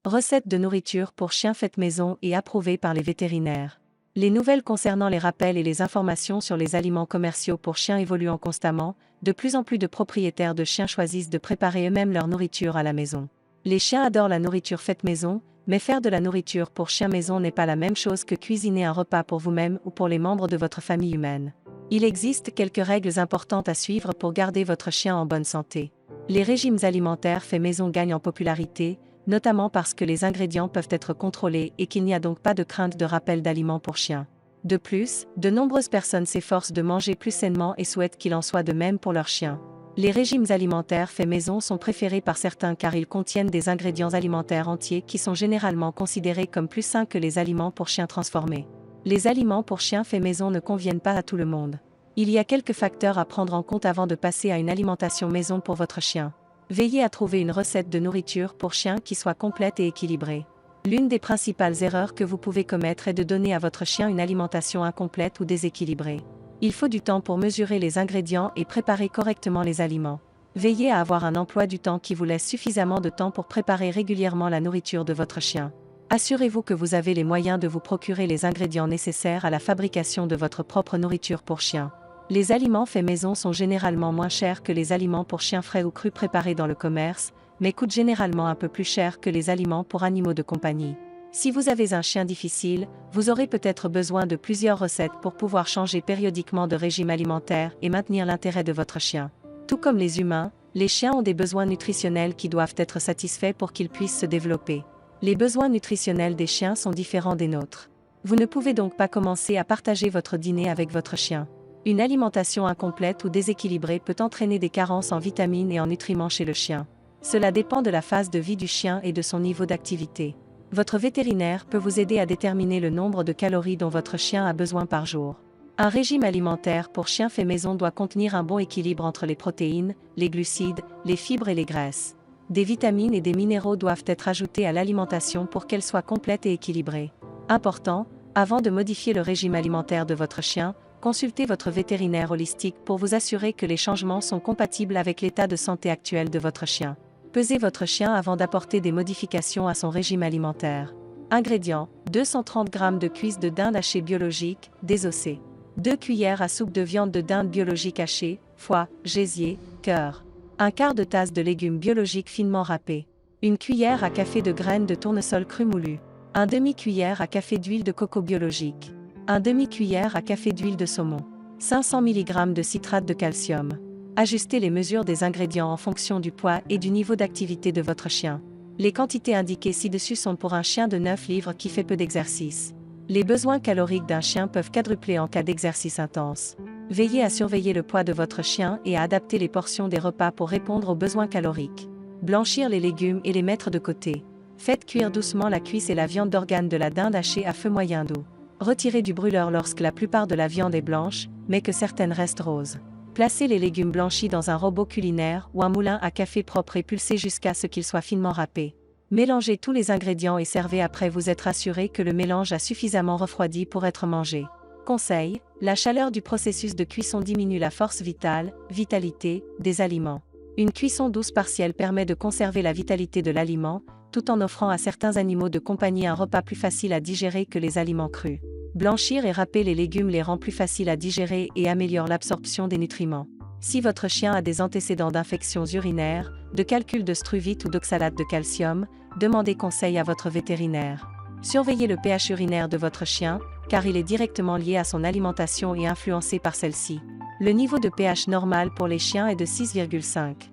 Recettes de nourriture pour chiens faites maison et approuvées par les vétérinaires. Les nouvelles concernant les rappels et les informations sur les aliments commerciaux pour chiens évoluant constamment, de plus en plus de propriétaires de chiens choisissent de préparer eux-mêmes leur nourriture à la maison. Les chiens adorent la nourriture faite maison, mais faire de la nourriture pour chiens maison n'est pas la même chose que cuisiner un repas pour vous-même ou pour les membres de votre famille humaine. Il existe quelques règles importantes à suivre pour garder votre chien en bonne santé. Les régimes alimentaires faits maison gagnent en popularité, notamment parce que les ingrédients peuvent être contrôlés et qu'il n'y a donc pas de crainte de rappel d'aliments pour chiens. De plus, de nombreuses personnes s'efforcent de manger plus sainement et souhaitent qu'il en soit de même pour leurs chiens. Les régimes alimentaires faits maison sont préférés par certains car ils contiennent des ingrédients alimentaires entiers qui sont généralement considérés comme plus sains que les aliments pour chiens transformés. Les aliments pour chiens faits maison ne conviennent pas à tout le monde. Il y a quelques facteurs à prendre en compte avant de passer à une alimentation maison pour votre chien. Veillez à trouver une recette de nourriture pour chien qui soit complète et équilibrée. L'une des principales erreurs que vous pouvez commettre est de donner à votre chien une alimentation incomplète ou déséquilibrée. Il faut du temps pour mesurer les ingrédients et préparer correctement les aliments. Veillez à avoir un emploi du temps qui vous laisse suffisamment de temps pour préparer régulièrement la nourriture de votre chien. Assurez-vous que vous avez les moyens de vous procurer les ingrédients nécessaires à la fabrication de votre propre nourriture pour chien. Les aliments faits maison sont généralement moins chers que les aliments pour chiens frais ou crus préparés dans le commerce, mais coûtent généralement un peu plus cher que les aliments pour animaux de compagnie. Si vous avez un chien difficile, vous aurez peut-être besoin de plusieurs recettes pour pouvoir changer périodiquement de régime alimentaire et maintenir l'intérêt de votre chien. Tout comme les humains, les chiens ont des besoins nutritionnels qui doivent être satisfaits pour qu'ils puissent se développer. Les besoins nutritionnels des chiens sont différents des nôtres. Vous ne pouvez donc pas commencer à partager votre dîner avec votre chien. Une alimentation incomplète ou déséquilibrée peut entraîner des carences en vitamines et en nutriments chez le chien. Cela dépend de la phase de vie du chien et de son niveau d'activité. Votre vétérinaire peut vous aider à déterminer le nombre de calories dont votre chien a besoin par jour. Un régime alimentaire pour chien fait maison doit contenir un bon équilibre entre les protéines, les glucides, les fibres et les graisses. Des vitamines et des minéraux doivent être ajoutés à l'alimentation pour qu'elle soit complète et équilibrée. Important, avant de modifier le régime alimentaire de votre chien, consultez votre vétérinaire holistique pour vous assurer que les changements sont compatibles avec l'état de santé actuel de votre chien. Pesez votre chien avant d'apporter des modifications à son régime alimentaire. Ingrédients: 230 g de cuisses de dinde hachée biologique, désossée. 2 cuillères à soupe de viande de dinde biologique hachée, foie, gésier, cœur. 1/4 de tasse de légumes biologiques finement râpés. 1 cuillère à café de graines de tournesol cru moulu. 1 demi-cuillère à café d'huile de coco biologique. 1 demi-cuillère à café d'huile de saumon. 500 mg de citrate de calcium. Ajustez les mesures des ingrédients en fonction du poids et du niveau d'activité de votre chien. Les quantités indiquées ci-dessus sont pour un chien de 9 livres qui fait peu d'exercice. Les besoins caloriques d'un chien peuvent quadrupler en cas d'exercice intense. Veillez à surveiller le poids de votre chien et à adapter les portions des repas pour répondre aux besoins caloriques. Blanchir les légumes et les mettre de côté. Faites cuire doucement la cuisse et la viande d'organe de la dinde hachée à feu moyen doux. Retirez du brûleur lorsque la plupart de la viande est blanche, mais que certaines restent roses. Placez les légumes blanchis dans un robot culinaire ou un moulin à café propre et pulsez jusqu'à ce qu'ils soient finement râpés. Mélangez tous les ingrédients et servez après vous être assuré que le mélange a suffisamment refroidi pour être mangé. Conseil: la chaleur du processus de cuisson diminue la force vitalité, des aliments. Une cuisson douce partielle permet de conserver la vitalité de l'aliment, tout en offrant à certains animaux de compagnie un repas plus facile à digérer que les aliments crus. Blanchir et râper les légumes les rend plus faciles à digérer et améliore l'absorption des nutriments. Si votre chien a des antécédents d'infections urinaires, de calcul de struvite ou d'oxalate de calcium, demandez conseil à votre vétérinaire. Surveillez le pH urinaire de votre chien, car il est directement lié à son alimentation et influencé par celle-ci. Le niveau de pH normal pour les chiens est de 6,5.